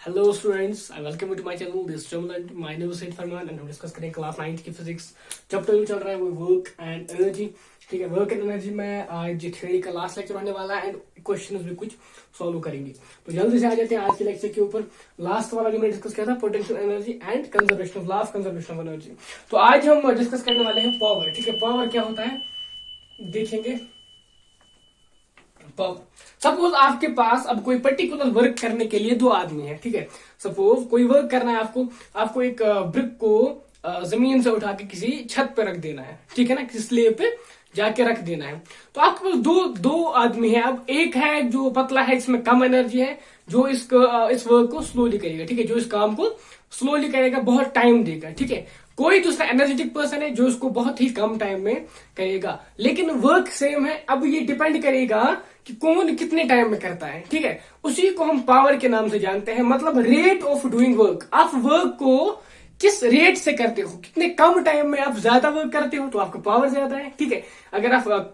Hello students, I welcome you to my channel this student. My name is Saeed Farman and हम discuss करेंगे class 9 की physics. Chapter जो चल रहा है वो वर्क एंड एनर्जी। ठीक है, वर्क एंड एनर्जी में आज थ्योरी का लास्ट लेक्चर होने वाला है एंड क्वेश्चंस भी कुछ सॉल्व करेंगे। तो जल्दी से आ जाते हैं आज के लेक्चर के ऊपर। लास्ट वाला जो मैंने डिस्कस किया था potential energy and conservation of law of conservation of energy. तो आज हम डिस्कस करने वाले हैं पावर। ठीक है, पावर क्या होता है देखेंगे। सपोज आपके पास अब कोई पर्टिकुलर वर्क करने के लिए दो आदमी है। ठीक है, सपोज कोई वर्क करना है आपको एक ब्रिक को जमीन से उठा के किसी छत पे रख देना है। ठीक है ना, किसी स्लेब पे जाके रख देना है। तो आपके पास दो आदमी है। अब एक है जो पतला है, इसमें कम एनर्जी है, जो इस वर्क को स्लोली करेगा। ठीक है, जो इस काम को स्लोली करेगा, बहुत टाइम देगा। ठीक है, कोई दूसरा एनर्जेटिक पर्सन है जो उसको बहुत ही कम टाइम में करेगा, लेकिन वर्क सेम है। अब ये डिपेंड करेगा कि कौन कितने टाइम में करता है। ठीक है, उसी को हम पावर के नाम से जानते हैं, मतलब रेट ऑफ डूइंग वर्क। आप वर्क को किस रेट से करते हो, कितने कम टाइम में आप ज्यादा वर्क करते हो तो आपका पावर ज्यादा है। ठीक है, अगर आप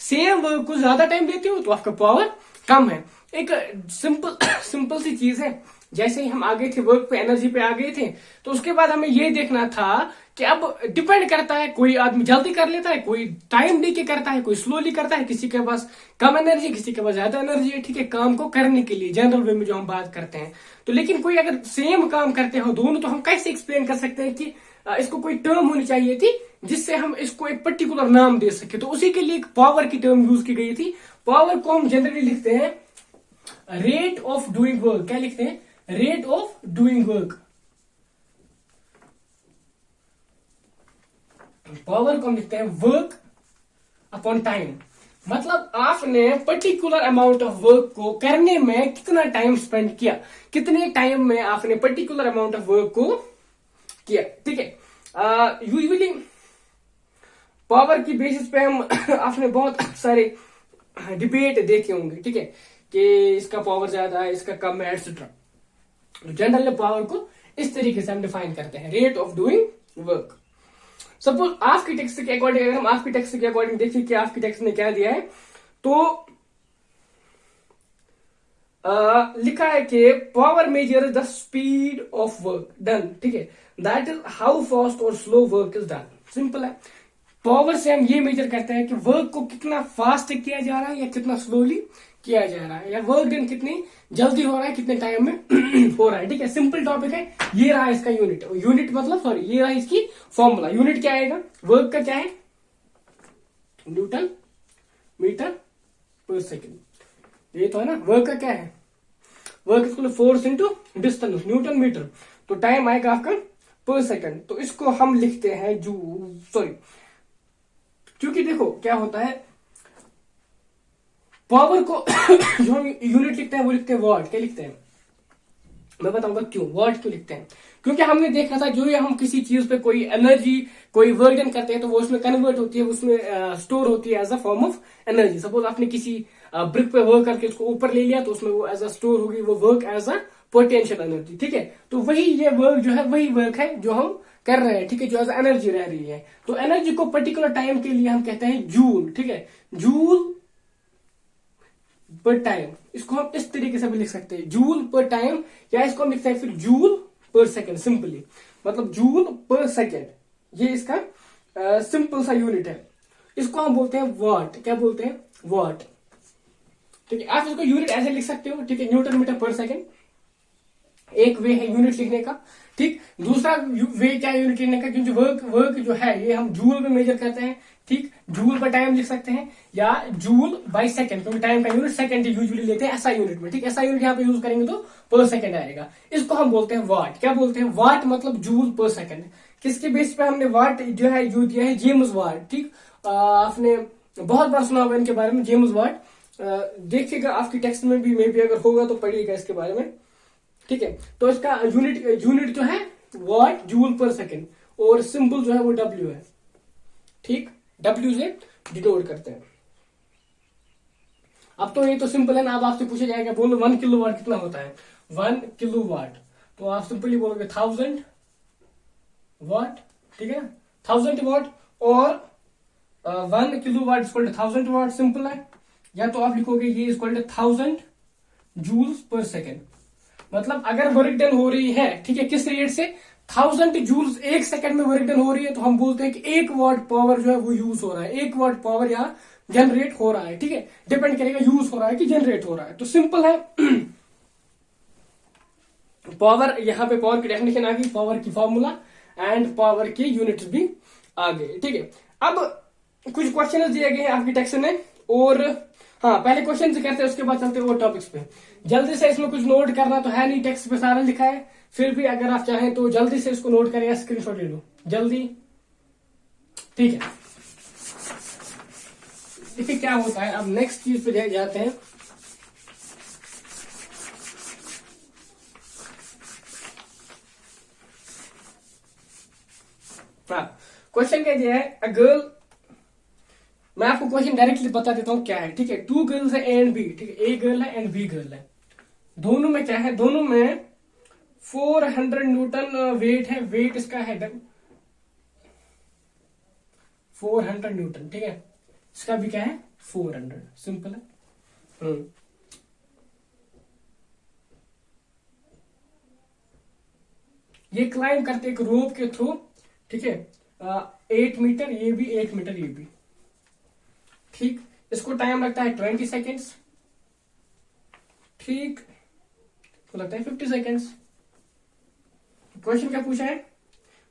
सेम वर्क को ज्यादा टाइम देते हो तो आपका पावर कम है। एक सिंपल सी चीज है। जैसे ही हम आ गए थे वर्क पे, एनर्जी पे आ गए थे, तो उसके बाद हमें ये देखना था कि अब डिपेंड करता है, कोई आदमी जल्दी कर लेता है, कोई टाइम दे के करता है, कोई स्लोली करता है, किसी के पास कम एनर्जी, किसी के पास ज्यादा एनर्जी है। ठीक है, काम को करने के लिए जनरल वे में जो हम बात करते हैं। तो लेकिन कोई अगर सेम काम करते हो दोनों, तो हम कैसे एक्सप्लेन कर सकते हैं कि इसको कोई टर्म होनी चाहिए थी जिससे हम इसको एक पर्टिकुलर नाम दे सके। तो उसी के लिए एक पावर की टर्म यूज की गई थी। पावर को हम जनरली लिखते हैं रेट ऑफ डूइंग वर्क। क्या लिखते हैं? Rate of doing work. Power को हम लिखते हैं वर्क अपॉन टाइम। मतलब आपने पर्टिकुलर अमाउंट ऑफ वर्क को करने में कितना टाइम स्पेंड किया, कितने टाइम में आपने पर्टिकुलर अमाउंट ऑफ वर्क को किया। ठीक है, यूजुअली पावर की बेसिस पे हम आपने बहुत सारे डिबेट देखे होंगे। ठीक है, कि इसका पावर ज्यादा है, इसका कम है, एटसेट्रा। जनरल पावर को इस तरीके से हम डिफाइन करते हैं, rate of doing work. Suppose आपकी टेक्स्ट के अकॉर्डिंग, अगर हम आपकी टेक्स्ट के अकॉर्डिंग देखिए कि आपकी टेक्स्ट ने क्या दिया है, तो लिखा है कि power measure the speed of work done. ठीक है, दैट इज हाउ फास्ट और slow work is done. Simple है, पावर से हम ये मेजर करते हैं कि वर्क को कितना फास्ट किया जा रहा है या कितना स्लोली किया जा रहा है, या वर्क डन कितनी जल्दी हो रहा है, कितने टाइम में हो रहा है। ठीक है, सिंपल टॉपिक है। ये रहा इसका यूनिट। यूनिट मतलब सॉरी, ये रहा इसकी फॉर्मूला। यूनिट क्या आएगा वर्क का? क्या है? न्यूटन मीटर पर सेकेंड। ये तो है ना, वर्क का क्या है? Work equal force into distance, newton metre. तो टाइम आएगा आपका पर सेकेंड। तो इसको हम लिखते हैं क्योंकि देखो क्या होता है, पावर को जो हम यूनिट लिखते हैं वो लिखते हैं वॉट। क्या लिखते हैं? मैं बताऊंगा क्यों वॉट क्यों लिखते हैं। क्योंकि हमने देखा था जो ये हम किसी चीज पे कोई एनर्जी, कोई वर्क डन करते हैं तो वो उसमें कन्वर्ट होती है, उसमें स्टोर होती है as a form of energy. Suppose आपने किसी ब्रिक पे वर्क करके उसको ऊपर ले लिया, तो उसमें वो एज अ स्टोर होगी, वो work as a potential energy. ठीक है, तो वही ये वर्क जो है वही वर्क है जो हम कर रहे हैं। ठीक है, जो एज एनर्जी रह रही है। तो एनर्जी को पर्टिकुलर टाइम के लिए हम कहते हैं जूल। ठीक है, जूल पर टाइम। इसको हम इस तरीके से भी लिख सकते हैं, जूल पर टाइम, या इसको हम लिखते हैं फिर जूल पर सेकेंड। सिंपली मतलब जूल पर सेकेंड, ये इसका सिंपल सा यूनिट है। इसको हम बोलते हैं वॉट। क्या बोलते हैं? वॉट। ठीक है, आप इसको यूनिट ऐसे लिख सकते हो। ठीक है, न्यूटन मीटर पर सेकेंड एक वे है यूनिट लिखने का। ठीक, दूसरा वे क्या है यूनिट लिखने का, क्योंकि वर्क जो है ये हम जूल में मेजर करते हैं। ठीक, जूल पर टाइम लिख सकते हैं या जूल बाय सेकंड, क्योंकि टाइम का यूनिट सेकंड यूजुअली लेते हैं एसआई यूनिट में। ठीक, एसआई यूनिट यहाँ पे यूज करेंगे तो पर सेकंड आएगा। इसको हम बोलते हैं वाट। क्या बोलते हैं? वाट मतलब जूल पर सेकंड। किसके बेस पे हमने वाट जो है यूज दिया है? James Watt. ठीक, आपने बहुत बार सुना होगा इनके बारे में, जेम्स वाट। देखिएगा आपकी टेक्स्ट में भी अगर होगा तो पढ़िएगा इसके बारे में। ठीक है, तो इसका यूनिट जो है वॉट, जूल पर सेकेंड, और सिंबल जो है वो डब्ल्यू है। ठीक, डब्ल्यू से डिनोट करते हैं। अब तो ये तो सिंपल है ना। अब आपसे पूछा जाएगा बोलो 1 किलोवाट कितना होता है? 1 किलोवाट, तो आप सिंपली बोलोगे 1000 वाट। ठीक है ना, 1000 वाट, और 1 kilowatt equal to 1000 watt. Simple है। या तो आप लिखोगे ये equal to 1000 joules per second. मतलब अगर वर्क डन हो रही है, ठीक है, किस रेट से, 1000 जूल्स एक सेकंड में वर्क डन हो रही है, तो हम बोलते हैं कि 1 वाट पावर जो है वो यूज हो रहा है, 1 वाट पावर यहाँ जनरेट हो रहा है, ठीक है। डिपेंड करेगा यूज हो रहा है कि जनरेट हो रहा है। तो सिंपल है। पावर, यहाँ पे पावर की डेफिनेशन आ गई, पावर की फॉर्मूला एंड पावर की यूनिट्स भी आ गए, ठीक है। अब कुछ क्वेश्चन दिए गए हैं आपके टेक्स्ट में, और हाँ, पहले क्वेश्चन से करते हैं, उसके बाद चलते हैं वो टॉपिक्स पे। जल्दी से इसमें कुछ नोट करना तो है नहीं, टेक्स्ट पे सारा लिखा है, फिर भी अगर आप चाहें तो जल्दी से इसको नोट करें या स्क्रीनशॉट ले लो जल्दी, ठीक है। देखिए क्या होता है, अब नेक्स्ट चीज पे जाते हैं। क्वेश्चन क्या दिया है, अ गर्ल, मैं आपको क्वेश्चन डायरेक्टली बता देता हूं क्या है, ठीक है। 2 गर्ल्स है ए एंड बी, ठीक है, ए गर्ल है एंड बी गर्ल है। दोनों में क्या है, दोनों में 400 न्यूटन वेट है, वेट इसका है 400 न्यूटन, ठीक है। इसका भी क्या है 400, सिंपल है। ये क्लाइम करते एक रोप के थ्रू, ठीक है, 8 मीटर, ये भी 8 मीटर, ये भी, ठीक। इसको टाइम लगता है 20 सेकेंड्स, ठीक, तो लगता है 50 सेकेंड्स। क्वेश्चन क्या पूछा है,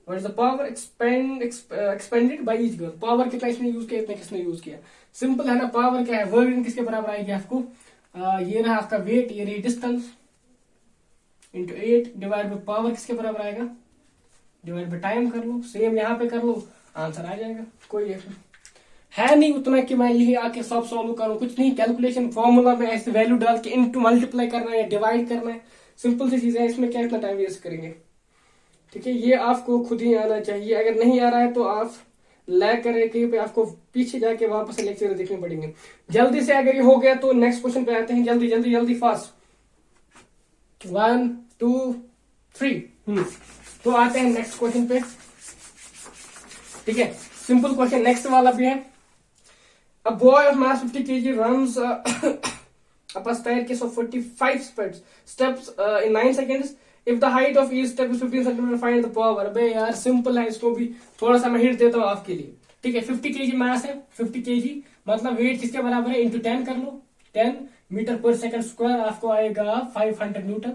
what is the power expanded by each girl, power कितना इसने यूज किया, इतना किसने यूज किया। सिंपल है ना, पावर क्या है, वर्क किसके बराबर आएगी आपको, ये रहा आपका वेट, ये रही distance, into 8 divide by power किसके बराबर आएगा, डिवाइड बाय टाइम कर लो, सेम यहाँ पे कर लो, आंसर आ जाएगा। कोई है नहीं उतना कि मैं यही आके सब सॉल्व करूं, कुछ नहीं, कैलकुलेशन फॉर्मूला में ऐसे वैल्यू डाल के इनटू मल्टीप्लाई करना है या डिवाइड करना है, सिंपल सी चीज है, इसमें क्या इतना टाइम वेस्ट करेंगे, ठीक है। ये आपको खुद ही आना चाहिए, अगर नहीं आ रहा है तो आप लैग कर कहीं पे आपको पीछे जाके वापस से लेक्चर देखने पड़ेंगे। जल्दी से अगर ये हो गया तो नेक्स्ट क्वेश्चन पे आते हैं, जल्दी जल्दी जल्दी फास्ट, 1 2 3। तो आते हैं नेक्स्ट क्वेश्चन पे, ठीक है। सिंपल क्वेश्चन नेक्स्ट वाला भी है। A boy of mass 50 kg runs up a staircase of 45 steps in 9 seconds. If the height of each step is 15 centimeter, find the power. अबे यार सिंपल है, इसको भी थोड़ा सा मैं हिंट देता हूँ आपके लिए, ठीक है। 50 kg मास है, 50 kg मतलब वेट किसके बराबर है, इंटू 10 कर लो, 10 मीटर पर सेकंड स्क्वायर, आपको आएगा 500 न्यूटन,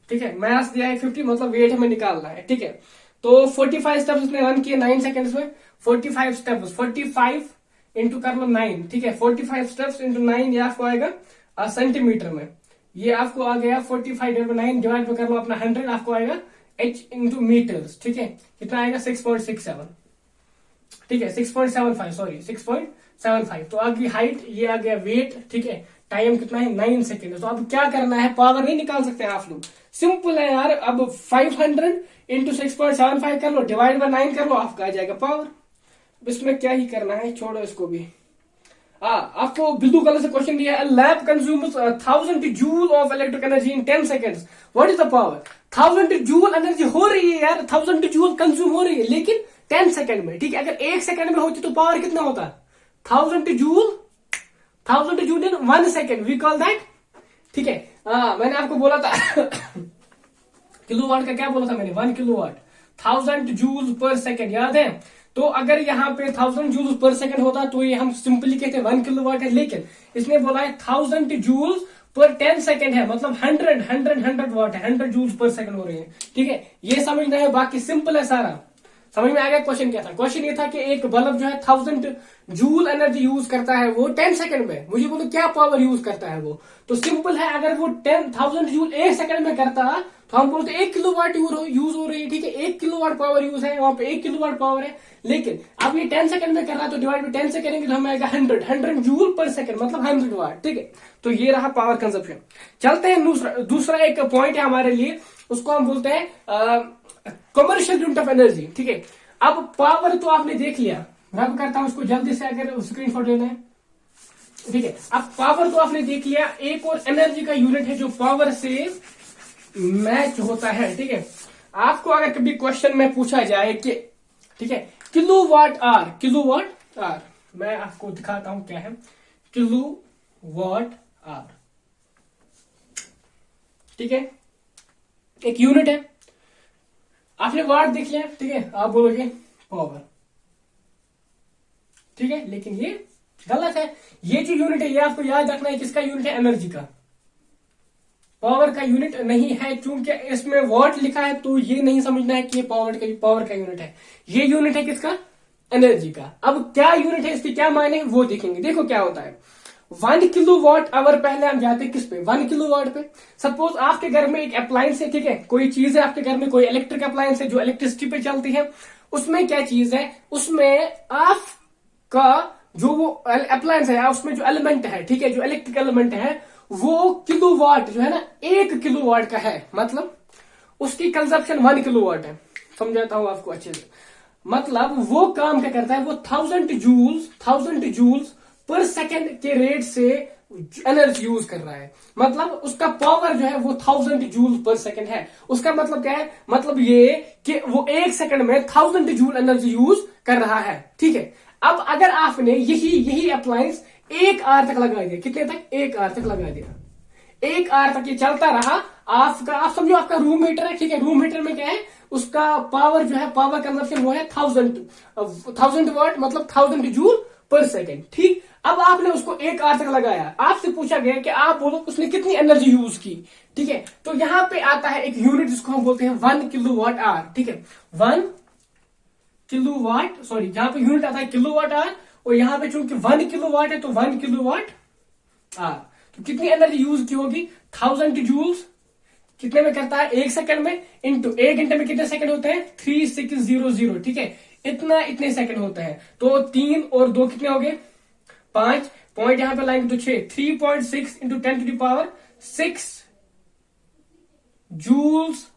ठीक है। मास दिया है 50, मतलब वेट हमें निकालना है, ठीक है। तो 45 स्टेप्स उसने रन किए 9 सेकंड्स में, 45 स्टेप्स, 45 इंटू कर लो 9, ठीक है। 45 स्टेप्स इंटू 9, ये आपको आएगा सेंटीमीटर में, ये आपको आ गया 45/9 डिवाइड कर लो अपना 100, आपको आएगा h इंटू मीटर्स, ठीक है। कितना आएगा 6.67, ठीक है, 6.75, सॉरी 6.75। तो आगे हाइट, ये आ गया वेट, ठीक है। टाइम कितना है 9 सेकेंड। तो अब क्या करना है, पावर नहीं निकाल सकते आप लोग, सिंपल है यार। अब 500 इंटू 6.75 कर लो, डिवाइड बाय 9 कर लो, आपका आ जाएगा पावर। इसमें क्या ही करना है, छोड़ो इसको भी। आपको ब्लू कलर से क्वेश्चन दिया है, lab consumes 1000 joule of electric energy in 10 seconds, what is the power. 1000 joule energy हो रही है यार, 1000 जूल कंज्यूम हो रही है, लेकिन 10 सेकेंड में, ठीक है। अगर 1 सेकेंड में होती तो पावर कितना होता, 1000 joule, 1000 joule in 1 second, we call that, ठीक है। मैंने आपको बोला था किलोवाट का क्या बोला था मैंने, 1 किलोवाट, 1000 जूल पर सेकेंड, याद है। तो अगर यहाँ पे 1000 जूल पर सेकंड होता तो ये हम सिंपली कहते हैं 1 किलोवाट है, लेकिन इसने बोला है 1000 जूल पर 10 सेकंड है, मतलब 100 वाट है, 100 जूल पर सेकंड हो रहे हैं, ठीक है। ये समझना है, बाकी सिंपल है सारा, समझ में आ गया। क्वेश्चन क्या था, क्वेश्चन ये था कि एक बल्ब जो है 1000 जूल एनर्जी यूज करता है वो 10 सेकंड में, मुझे बोलो क्या पावर यूज करता है वो। तो सिंपल है, अगर वो 10,000 जूल 1 सेकंड में करता तो हम बोलते 1 किलोवाट यूज हो रही है, ठीक है। 1 किलोवाट पावर यूज है, वहां पे 1 किलोवाट पावर है, लेकिन अब ये 10 सेकंड में कर रहा है तो डिवाइड बाय 10 से करेंगे तो हमें आएगा 100 जूल पर सेकंड, मतलब 100 वाट, ठीक है। तो ये रहा पावर कंजप्शन। चलते हैं दूसरा एक पॉइंट है हमारे लिए, उसको हम बोलते हैं कमर्शियल यूनिट ऑफ एनर्जी, ठीक है। अब पावर तो आपने देख लिया, रब करता हूं उसको जल्दी से अगर स्क्रीनशॉट लेना है, ठीक है। अब पावर तो आपने देख लिया, एक और एनर्जी का यूनिट है जो पावर से मैच होता है, ठीक है। आपको अगर कभी क्वेश्चन में पूछा जाए कि, ठीक है, किलोवाट आर, मैं आपको दिखाता हूं क्या है किलोवाट आर, ठीक है। एक यूनिट है, आपने वाट देख लिया, ठीक है, आप बोलोगे पावर, ठीक है, लेकिन ये गलत है। ये जो यूनिट है ये आपको याद रखना है, किसका यूनिट है, एनर्जी का, पावर का यूनिट नहीं है। क्योंकि इसमें वॉट लिखा है तो ये नहीं समझना है कि ये पावर का यूनिट है, ये यूनिट है किसका, एनर्जी का। अब क्या यूनिट है, इसके क्या मायने वो देखेंगे। देखो क्या होता है, 1 किलोवाट आवर, पहले हम जाते हैं किस पे, 1 किलोवाट पे। सपोज आपके घर में एक अप्लायंस है, ठीक है, कोई चीज है आपके घर में, कोई इलेक्ट्रिक अप्लायंस है जो इलेक्ट्रिसिटी पे चलती है। उसमें क्या चीज है, उसमें आपका जो वो अप्लायंस है, उसमें जो एलिमेंट है, ठीक है, जो इलेक्ट्रिक एलिमेंट है, वो किलोवाट जो है ना, 1 किलोवाट का है, मतलब उसकी कंजप्शन 1 किलोवाट है। समझाता हूं आपको अच्छे से, मतलब वो काम क्या करता है, वो 1000 जूल्स पर सेकेंड के रेट से एनर्जी यूज कर रहा है। मतलब उसका पावर जो है वो 1000 जूल पर सेकेंड है। उसका मतलब क्या है, मतलब ये कि वो 1 सेकंड में 1000 जूल एनर्जी यूज कर रहा है, ठीक है। अब अगर आपने यही अप्लायंस 1 आवर तक लगा दिया, कितने तक, 1 आवर तक लगा दिया, 1 आवर तक ये चलता रहा, आप समझो आपका रूम हीटर है, ठीक है, रूम हीटर में क्या है, उसका पावर जो है, पावर कंजप्शन वो है 1000 वाट, मतलब 1000 जूल पर सेकेंड, ठीक। अब आपने उसको 1 आवर तक लगाया, आपसे पूछा गया कि आप बोलो उसने कितनी एनर्जी यूज की, ठीक है। तो यहां पे आता है एक यूनिट जिसको हम बोलते हैं 1 किलोवाट आवर, ठीक है, 1 किलोवाट, सॉरी, जहां पे यूनिट आता है किलोवाट आवर, और यहां पे चूंकि 1 किलोवाट है तो 1 किलोवाट आवर। तो कितनी एनर्जी यूज की होगी, 1000 जूल्स, कितने में करता है, 1 सेकंड में, इंटू 1 घंटे में कितने सेकंड होते हैं, 3600, ठीक है, इतने सेकंड होते हैं। तो 3 और 2 कितने हो गए, 5, पॉइंट यहां पे लाएंगे तो 6, 3.6 into 10 to the power 6 joules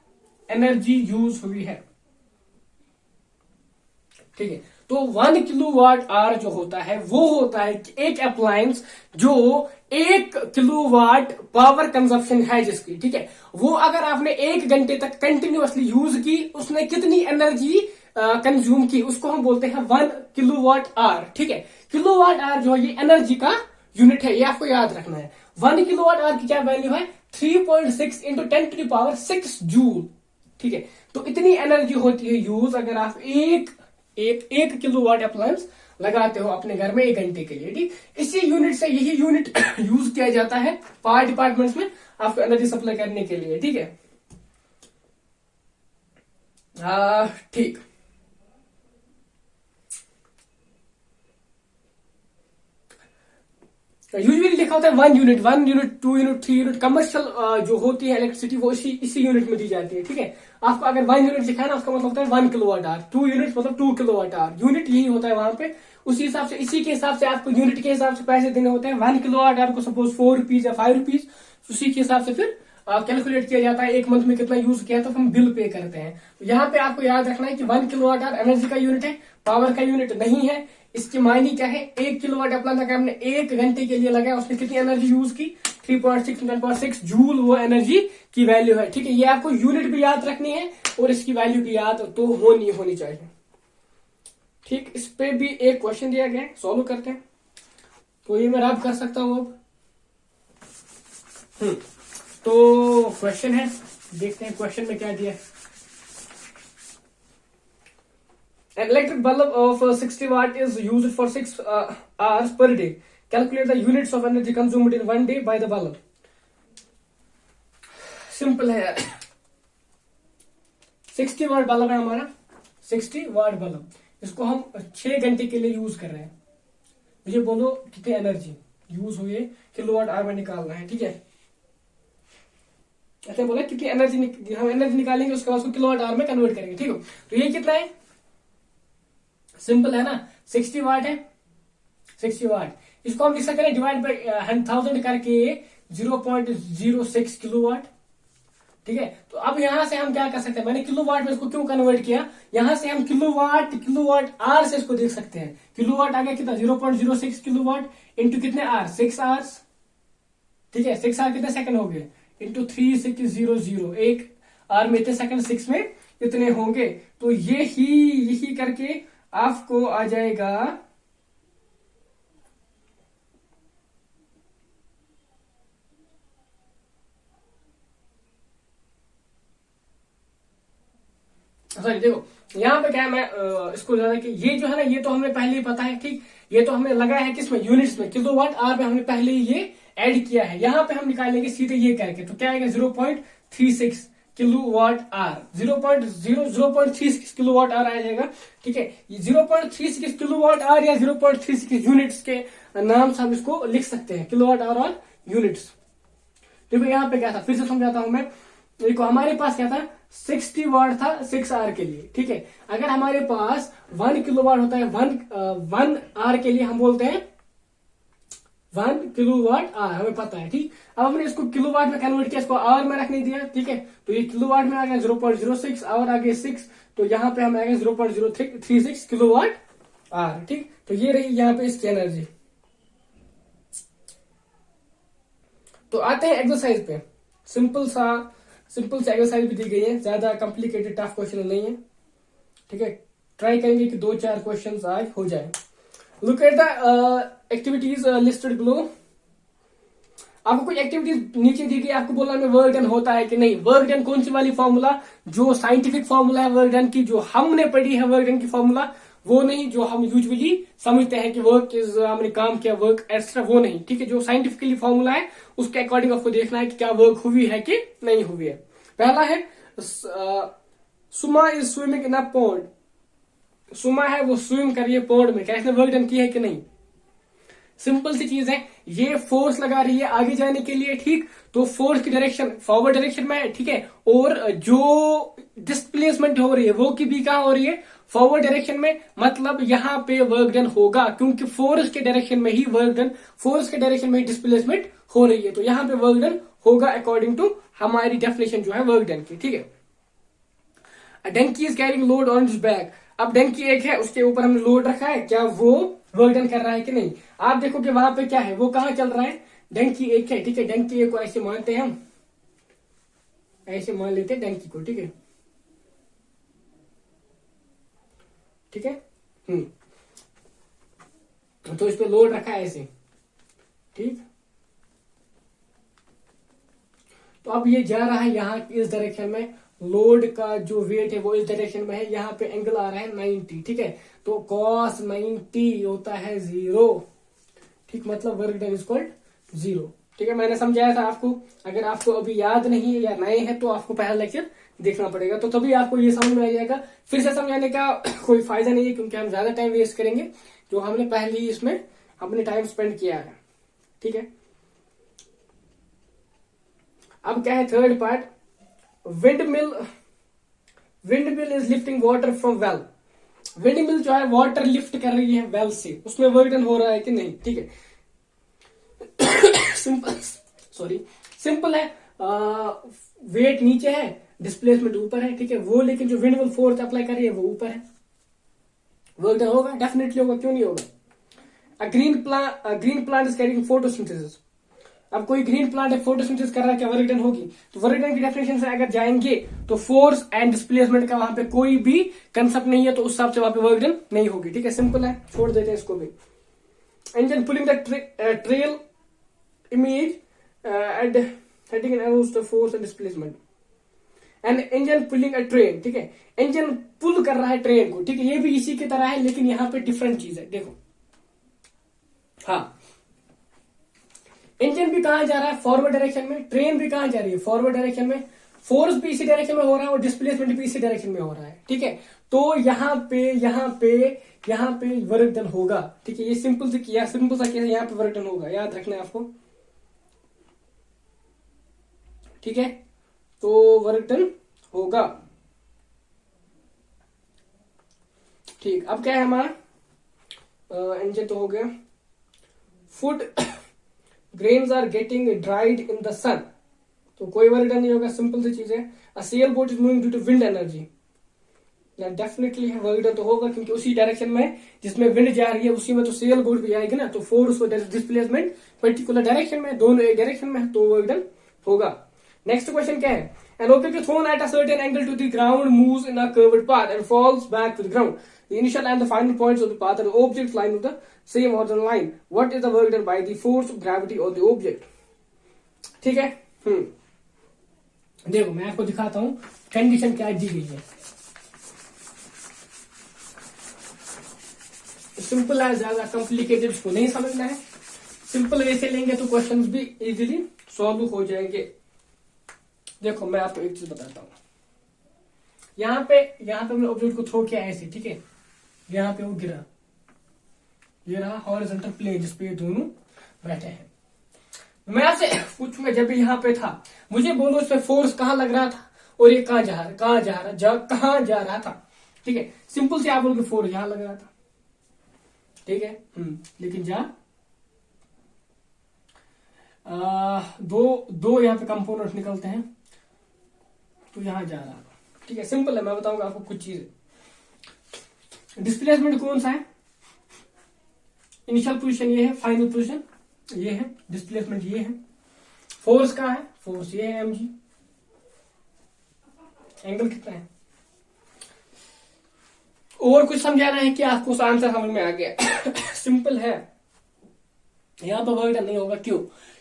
energy use हुई है, ठीक है। तो 1 किलोवाट आवर जो होता है वो होता है कि एक अप्लायंस जो 1 किलोवाट पावर कंजप्शन है जिसकी, ठीक है, वो अगर आपने 1 घंटे तक कंटिन्यूअसली यूज की, उसने कितनी एनर्जी कंज्यूम की, उसको हम बोलते हैं 1 किलोवाट आवर, ठीक है। किलोवाट आवर जो है ये एनर्जी का यूनिट है, ये आपको याद रखना है। 1 किलोवाट आवर की क्या वैल्यू है, 3.6 into 10 to the power 6 joule, ठीक है। तो इतनी एनर्जी होती है यूज अगर आप एक किलोवाट अप्लायंस लगाते हो अपने घर में 1 घंटे के लिए, ठीक। इसी यूनिट से यही यूनिट यूज किया जाता है पावर डिपार्टमेंट्स में आपको एनर्जी सप्लाई करने के लिए, ठीक है। ठीक, यूजुअली लिखा होता है 1 unit, 1 unit, 2 unit, 3 unit, commercial जो होती है इलेक्ट्रिसिटी वो इसी यूनिट में दी जाती है, ठीक है। आपको अगर 1 यूनिट लिखा है ना, उसका मतलब होता है 1 किलोवाट आवर, 2 यूनिट मतलब 2 किलोवाट आवर, यूनिट यही होता है वहां पे। उसी हिसाब से, इसी के हिसाब से आपको यूनिट के हिसाब से पैसे देने होते हैं। 1 किलोवाट आवर को सपोज 4 रुपीज या 5 रुपीज, उसी के हिसाब से फिर कैलकुलेट किया जाता है एक मंथ में कितना यूज किया, तो हम बिल पे करते हैं। तो यहाँ पे आपको याद रखना है कि 1 किलोवाट आवर एनर्जी का यूनिट है, पावर का यूनिट नहीं है। इसके मायने क्या है, 1 किलोवाट अप्लायंस अगर हमने 1 घंटे के लिए लगाया, उसने कितनी एनर्जी यूज की, 3.6 जूल वो एनर्जी की वैल्यू है, ठीक है। ये आपको यूनिट भी याद रखनी है और इसकी वैल्यू भी याद तो होनी चाहिए, ठीक। इस पे भी एक क्वेश्चन दिया गया है, सॉल्व करते हैं। तो ये मैं रब कर सकता हूं अब। तो क्वेश्चन है, देखते हैं क्वेश्चन में क्या दिया है। An electric bulb of 60 watt is used for 6 hours per day. Calculate the units of energy consumed in 1 day by the bulb. Simple है, 60 वाट बल्ब है हमारा, 60 वाट बल्ब, इसको हम 6 घंटे के लिए यूज कर रहे हैं। मुझे बोलो कितनी एनर्जी यूज हुई है, किलोवाट आवर में निकालना है, ठीक है। ऐसे बोला कितनी एनर्जी हम एनर्जी निकालेंगे, उसके बाद उसको किलोवाट आवर में कन्वर्ट करेंगे, ठीक है। तो ये कितना है, सिंपल है ना, 60 वाट है, 60 वाट, इसको हम लिख सकते हैं डिवाइड बाई 1000 करके 0.06 किलोवाट, ठीक है। तो अब यहां से हम क्या कर सकते हैं, मैंने किलोवाट में इसको क्यों कन्वर्ट किया, यहां से हम किलोवाट आवर से इसको देख सकते हैं। किलोवाट आ गया कितना, 0.06 किलोवाट इंटू कितने आवर, 6 आवर्स, ठीक है। 6 आवर कितने सेकंड हो गए, इंटू 3600, एक आवर में इतने सेकंड, 6 में इतने होंगे। तो यही करके आपको आ जाएगा 1 सॉरी देखो यहाँ पे क्या है, मैं इसको ज्यादा कि ये जो है ना, ये तो हमें पहले ही पता है, ठीक। ये तो हमने लगाया है किसमें, यूनिट्स में, किलोवाट आवर में हमने पहले ही ये ऐड किया है। यहाँ पे हम निकालेंगे सीधे ये करके, तो क्या आएगा 0.36 किलोवाट आवर, 0.36 किलोवाट आवर आ जाएगा, ठीक है। ये 0.36 किलोवाट आवर या 0.36 यूनिट्स के नाम से हम इसको लिख सकते हैं, किलोवाट आवर और यूनिट्स। देखो यहाँ पे क्या था, फिर से समझाता हूं मैं। देखो हमारे पास क्या था, 60 वाट था 6 आवर के लिए, ठीक है। अगर हमारे पास 1 किलोवाट होता है 1 आवर के लिए, हम बोलते हैं 1 किलोवाट आवर, हमें पता है, ठीक। अब हमने इसको किलोवाट में कन्वर्ट किया, इसको आवर में रखने दिया, ठीक है। तो ये किलोवाट में आ गया 0.06, आवर आ गया 6, तो यहाँ पे हमें आएगा 0.036 किलोवाट आवर, ठीक। तो ये रही यहाँ पे इसकी एनर्जी। तो आते हैं एक्सरसाइज पे। सिंपल सा एक्सरसाइज भी दी गई है, ज्यादा कॉम्प्लिकेटेड टफ क्वेश्चन नहीं है, ठीक है। ट्राई करेंगे कि 2-4 क्वेश्चंस आज हो जाए। Look at the activities listed below. आपको कुछ एक्टिविटीज नीचे दी गई, आपको बोलना में वर्क डन होता है कि नहीं। वर्क डन कौन सी वाली फॉर्मूला, जो साइंटिफिक फॉर्मूला है वर्क डन की, जो हमने पढ़ी है वर्क डन की फॉर्मूला, वो नहीं जो हम यूजुअली समझते हैं कि वर्क इज, हमने काम किया वर्क एक्स्ट्रा, वो नहीं, ठीक है। जो साइंटिफिकली फॉर्मूला है उसके अकॉर्डिंग आपको देखना है कि क्या वर्क हुई है कि नहीं हुई है। पहला है Suma is swimming in a pond. Suma है वो स्विम कर रही है पॉन्ड में, क्या इसने वर्क डन किया है कि नहीं। सिंपल सी चीज है, ये फोर्स लगा रही है आगे जाने के लिए, ठीक। तो फोर्स की डायरेक्शन फॉरवर्ड डायरेक्शन में है, ठीक है। और जो डिस्प्लेसमेंट हो रही है वो की भी कहां हो रही है, फॉरवर्ड डायरेक्शन में। मतलब यहाँ पे वर्क डन होगा, क्योंकि फोर्स के डायरेक्शन में ही वर्क डन, फोर्स के डायरेक्शन में ही डिस्प्लेसमेंट हो रही है, तो यहाँ पे वर्क डन होगा अकॉर्डिंग टू हमारी डेफिनेशन जो है वर्क डन की, ठीक है। Donkey is carrying load on his back. अब डंकी एक है, उसके ऊपर हमने लोड रखा है, क्या वो वर्क डन कर रहा है कि नहीं। आप देखो कि वहां पे क्या है, वो कहां चल रहा है, डंकी एक है, ठीक है। डंकी एक को ऐसे मानते हैं हम, ऐसे मान लेते हैं डंकी को, ठीक है, ठीक है। तो इस पे लोड रखा है ऐसे, ठीक। तो अब ये जा रहा है यहाँ इस डायरेक्शन में, लोड का जो वेट है वो इस डायरेक्शन में है, यहाँ पे एंगल आ रहा है 90, ठीक है। तो cos 90 होता है 0, ठीक। मतलब वर्क डन इज इक्वल 0, ठीक है। मैंने समझाया था आपको, अगर आपको अभी याद नहीं है या नए हैं तो आपको पहला लेक्चर देखना पड़ेगा, तो तभी आपको ये समझ में आ जाएगा। फिर से समझाने का कोई फायदा नहीं है, क्योंकि हम ज्यादा टाइम वेस्ट करेंगे जो हमने पहले ही इसमें अपने टाइम स्पेंड किया है, ठीक है। अब क्या है third part, wind mill is lifting water from well. Wind mill जो है वाटर लिफ्ट कर रही है वेल से, उसमें वर्क डन हो रहा है कि नहीं, ठीक है। सिंपल है, वेट नीचे है, डिस्प्लेसमेंट ऊपर है, ठीक है। वो लेकिन जो विंड मिल फोर्स अप्लाई कर रही है वो ऊपर है, वर्क डन होगा, डेफिनेटली होगा, क्यों नहीं होगा। Green plant is carrying photosynthesis. अब कोई ग्रीन प्लांट है फोटोसिंथेसिस कर रहा है, क्या वर्क डन होगी। तो वर्क डन की डेफिनेशन से अगर जाएंगे तो फोर्स एंड डिस्प्लेसमेंट का वहां पे कोई भी कंसेप्ट नहीं है, तो उस हिसाब से वहां पे वर्क डन नहीं होगी, ठीक है। सिंपल है, छोड़ देते हैं इसको भी। Engine pulling the trail image and heading and arrows the force and displacement. And engine pulling a train, ठीक है। इंजन पुल कर रहा है ट्रेन को, ठीक है। ये भी इसी की तरह है, लेकिन यहाँ पे डिफरेंट चीज है, देखो। हाँ, इंजन भी कहां जा रहा है, फॉरवर्ड डायरेक्शन में। ट्रेन भी कहां जा रही है, फॉरवर्ड डायरेक्शन में। फोर्स भी इसी डायरेक्शन में हो रहा है और डिस्प्लेसमेंट भी इसी डायरेक्शन में हो रहा है, ठीक है। तो यहाँ पे वर्क डन होगा, ठीक है। ये सिंपल सा केस है, यहाँ पे वर्क डन होगा, याद रखना है आपको, ठीक है। तो वर्क डन होगा, ठीक। अब क्या है हमारा, इंजन तो हो गया। Food grains are getting dried in the sun, तो कोई वर्क डन नहीं होगा, सिंपल सी चीज है। A sail boat is moving due to wind energy, definitely work done तो होगा, क्योंकि उसी डायरेक्शन में जिसमें विंड जा रही है उसी में तो सेल बोट भी आएगी ना, तो फोर्स और डिस्प्लेसमेंट पर्टिकुलर डायरेक्शन में, दोनों एक डायरेक्शन में, तो वर्क डन होगा। नेक्स्ट क्वेश्चन क्या है, an object thrown at a certain angle to the ground moves in a curved path and falls back to the ground. The initial and the final points of the path and the object lying with the same horizontal line. What is the work done by the force of gravity on the object? ठीक है। देखो मैं आपको दिखाता हूं condition क्या दी गई है। सिंपल है, ज्यादा कॉम्प्लिकेटेड इसको नहीं समझना है। सिंपल वे से लेंगे तो क्वेश्चंस भी इजीली सॉल्व हो जाएंगे। देखो मैं आपको एक चीज बताता हूँ, यहाँ पे मैंने ऑब्जेक्ट को थ्रो किया ऐसे, ठीक है, यहाँ पे वो गिरा, ये रहा हॉरिजॉन्टल प्लेन जिसपे ये दोनों बैठे हैं। मैं आपसे पूछूंगा जब यहाँ पे था, मुझे बोलो इस पे फोर्स कहाँ लग रहा था और ये कहाँ जा रहा था, ठीक है। सिंपल से आप बोलोगे फोर्स यहाँ लग रहा था, ठीक है, लेकिन जहाँ दो यहाँ पे कंपोनेंट निकलते हैं तो यहाँ जा रहा था, ठीक है। सिंपल है, मैं बताऊंगा आपको कुछ चीजें। डिस्प्लेसमेंट कौन सा है, इनिशियल पोजीशन ये है, फाइनल पोजीशन ये है, डिस्प्लेसमेंट ये है। फोर्स कहाँ है, फोर्स ये है mg, एंगल कितना है। और कुछ समझाना है कि आपको आंसर समझ में आ गया। सिंपल है, यहां पर वर्क नहीं होगा,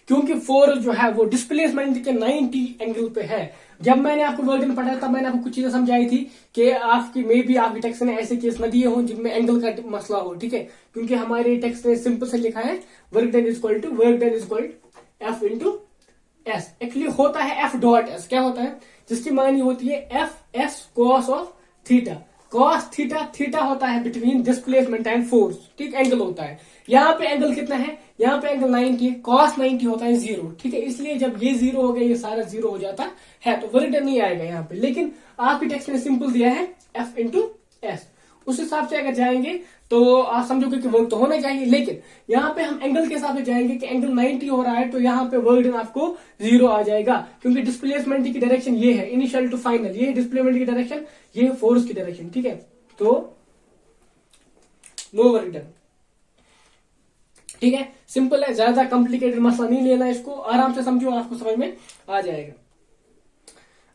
क्योंकि फोर्स जो है वो डिस्प्लेसमेंट के 90 एंगल पे है। जब मैंने आपको वर्डन पढ़ा तब मैंने आपको कुछ चीजें समझाई थी कि आपकी मे भी आपकी टेक्स्ट ने ऐसे केस न दिए हों जिनमें एंगल का मसला हो, ठीक है, क्योंकि हमारे टेक्स्ट ने सिंपल से लिखा है work done is equal to F into S. Actually होता है एफ डॉट एस, क्या होता है, जिसकी मानी होती है F S cos of theta. Cos theta होता है बिटवीन डिस्प्लेसमेंट एंड फोर्स, ठीक, एंगल होता है। यहाँ पे एंगल कितना है, यहाँ पे एंगल 90 है, कॉस 90 होता है 0, ठीक है। इसलिए जब ये 0 हो गया, ये सारा 0 हो जाता है तो वर्क डन नहीं आएगा यहाँ पे। लेकिन आपकी टेक्स्ट में सिंपल दिया है एफ इंटू एस, उस हिसाब से अगर जाएंगे तो आप समझोगे कि वर्क तो होना चाहिए। लेकिन यहाँ पे हम एंगल के हिसाब से जाएंगे कि एंगल 90 हो रहा है तो यहाँ पे वर्क डन आपको 0 आ जाएगा, क्योंकि डिस्प्लेसमेंट की डायरेक्शन ये है, इनिशियल टू फाइनल, ये है डिस्प्लेसमेंट की डायरेक्शन, ये है फोर्स की डायरेक्शन, ठीक है। तो नो वर्क डन, ठीक है। सिंपल है, ज्यादा कॉम्प्लिकेटेड मसला नहीं लेना, इसको आराम से समझो, आपको समझ में आ जाएगा।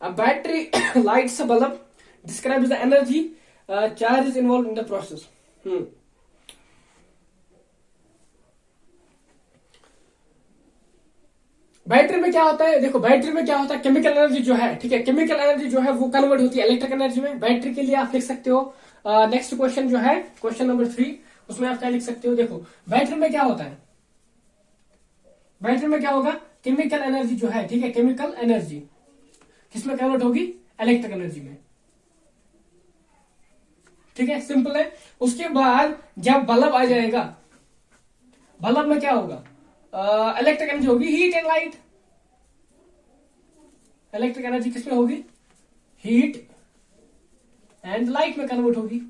अब battery lights a bulb, describe the energy charge involve in the process. Battery में क्या होता है, देखो बैटरी में क्या होता है, केमिकल एनर्जी जो है, ठीक है, केमिकल एनर्जी जो है वो कन्वर्ट होती है इलेक्ट्रिक एनर्जी में। बैटरी के लिए आप लिख सकते हो, नेक्स्ट क्वेश्चन जो है क्वेश्चन नंबर 3, उसमें आप क्या लिख सकते हो, देखो बैटरी में क्या होता है, बैटरी में क्या होगा, केमिकल एनर्जी जो है, ठीक है, केमिकल एनर्जी किसमें कन्वर्ट होगी, इलेक्ट्रिक एनर्जी में, ठीक है। सिंपल है। उसके बाद जब बल्ब आ जाएगा, बल्ब में क्या होगा, इलेक्ट्रिक एनर्जी होगी, heat and light. Electric energy किसमें होगी, हीट एंड लाइट में कन्वर्ट होगी।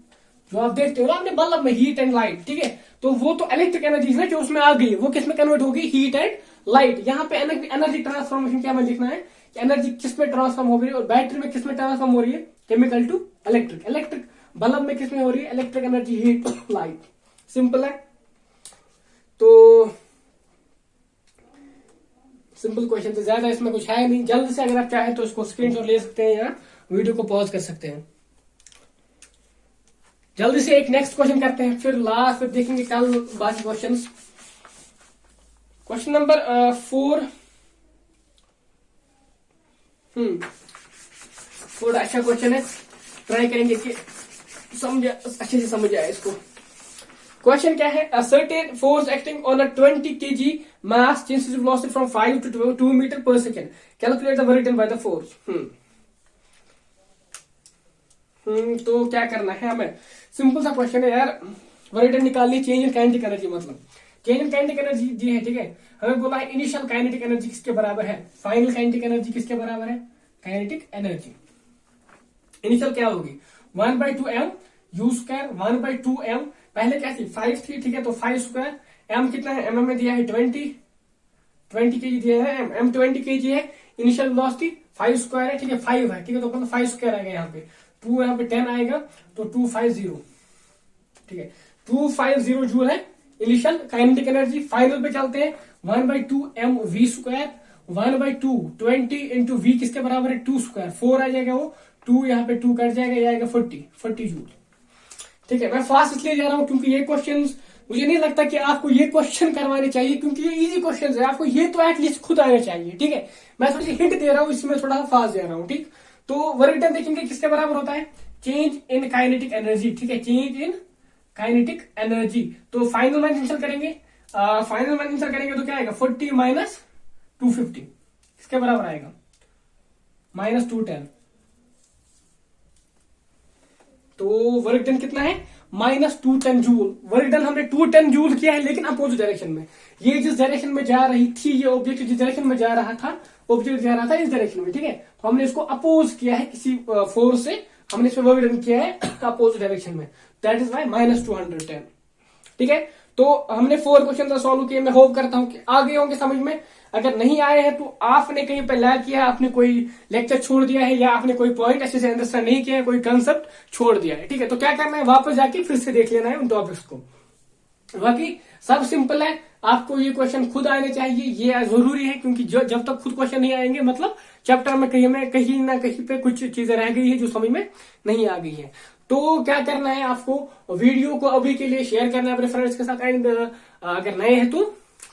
जो आप देखते हो ना आपने बल्ब में हीट एंड लाइट, ठीक है, तो वो तो इलेक्ट्रिक एनर्जी है जो उसमें आ गई, वो किसमें कन्वर्ट होगी, हीट एंड लाइट। यहाँ पे एनर्जी ट्रांसफॉर्मेशन क्या हमें लिखना है, एनर्जी किसमें ट्रांसफॉर्म हो रही है, और बैटरी में किसमें ट्रांसफॉर्म हो रही है, chemical to electric. Electric bulb में किसमें हो रही है, electric energy, heat, light. Simple है। तो सिंपल क्वेश्चन से ज्यादा इसमें कुछ है नहीं। जल्द से अगर आप चाहें तो इसको स्क्रीनशॉट ले सकते हैं या वीडियो को पॉज कर सकते हैं। जल्दी से एक नेक्स्ट क्वेश्चन करते हैं, फिर लास्ट फिर देखेंगे कल बाकी क्वेश्चंस। क्वेश्चन नंबर 4 थोड़ा अच्छा क्वेश्चन है, ट्राई करेंगे कि अच्छे से समझ आए इसको। क्वेश्चन क्या है, a certain force acting on a 20 kg mass changes velocity from 5 to 2 metre पर second, calculate the work done by the force. तो क्या करना है हमें, सिंपल सा क्वेश्चन है यार, वर्क डन निकालनी, चेंज इन काइनेटिक एनर्जी, मतलब चेंज इन काइनेटिक एनर्जी दी है, ठीक है। हमें बोला है इनिशियल काइनेटिक एनर्जी किसके बराबर है, फाइनल काइनेटिक एनर्जी किसके बराबर है, काइनेटिक एनर्जी। इनिशियल क्या होगी, 1/2m u², 1/2m, पहले क्या थी 5 थी, ठीक है, तो 5², m कितना है, mm में दिया है 20 kg दिया है, m 20 kg है, इनिशियल वेलोसिटी 5² है, ठीक है, 5 है, ठीक है, तो मतलब 5² आएगा यहाँ पे, 2 यहाँ पे 10 आएगा, तो 250, ठीक है, 250 जूल है इनिशियल काइनेटिक एनर्जी। फाइनल पे चलते हैं, 1/2m v², 1/2 20 इंटू v किसके बराबर है, 2², 4 आ जाएगा, वो 2 यहाँ पे 2 कट जाएगा, ये आएगा 40 जूल, ठीक है। मैं फास्ट इसलिए जा रहा हूं क्योंकि ये क्वेश्चंस मुझे नहीं लगता कि आपको ये क्वेश्चन करवाने चाहिए, क्योंकि ये इजी क्वेश्चंस है, आपको ये तो एटलीस्ट खुद आना चाहिए, ठीक है। मैं थोड़ी हिंट दे रहा हूँ, इसमें थोड़ा सा फास्ट जा रहा हूँ, ठीक। तो वर्क डन देखेंगे किसके बराबर होता है, चेंज इन काइनेटिक एनर्जी, ठीक है, चेंज इन काइनेटिक एनर्जी। तो फाइनल में आंसर करेंगे, फाइनल में आंसर करेंगे तो क्या आएगा 40 माइनस 250 इसके बराबर आएगा माइनस 210। तो वर्क डन कितना है माइनस 210 जूल। वर्क डन हमने 210 जूल किया है, लेकिन अपोजिट डायरेक्शन में। ये जिस डायरेक्शन में जा रही थी, ये ऑब्जेक्ट जिस डायरेक्शन में जा रहा था, ऑब्जेक्ट जा रहा था इस डायरेक्शन में, ठीक है। तो हमने इसको अपोज किया है किसी फोर्स से, हमने इसमें वर्क डन किया है अपोजिट डायरेक्शन में, दैट इज वाई माइनस 210, ठीक है। तो हमने 4 क्वेश्चन सॉल्व किए। मैं होप करता हूं कि आ गए होंगे समझ में। अगर नहीं आए हैं तो आपने कहीं पे लैग किया, आपने कोई लेक्चर छोड़ दिया है, या आपने कोई पॉइंट अच्छे से अंडरस्टैंड नहीं किया है, कोई कंसेप्ट छोड़ दिया है, ठीक है। तो क्या करना है, वापस जाके फिर से देख लेना है उन टॉपिक्स को। बाकी सब सिंपल है, आपको ये क्वेश्चन खुद आने चाहिए, ये जरूरी है, क्योंकि जब तक खुद क्वेश्चन नहीं आएंगे मतलब चैप्टर में कहीं ना कहीं पे कुछ चीजें रह गई है जो समझ में नहीं आ गई है। तो क्या करना है, आपको वीडियो को अभी के लिए शेयर करना है अपने फ्रेंड्स के साथ, एंड अगर नए हैं तो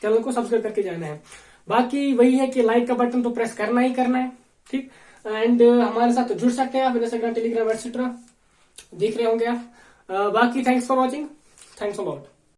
चैनल को सब्सक्राइब करके जाना है। बाकी वही है कि लाइक का बटन तो प्रेस करना ही करना है, ठीक। एंड हमारे साथ जुड़ सकते हैं आप इंस्टाग्राम, टेलीग्राम एक्सेट्रा देख रहे होंगे आप। बाकी thanks for watching, thanks a lot.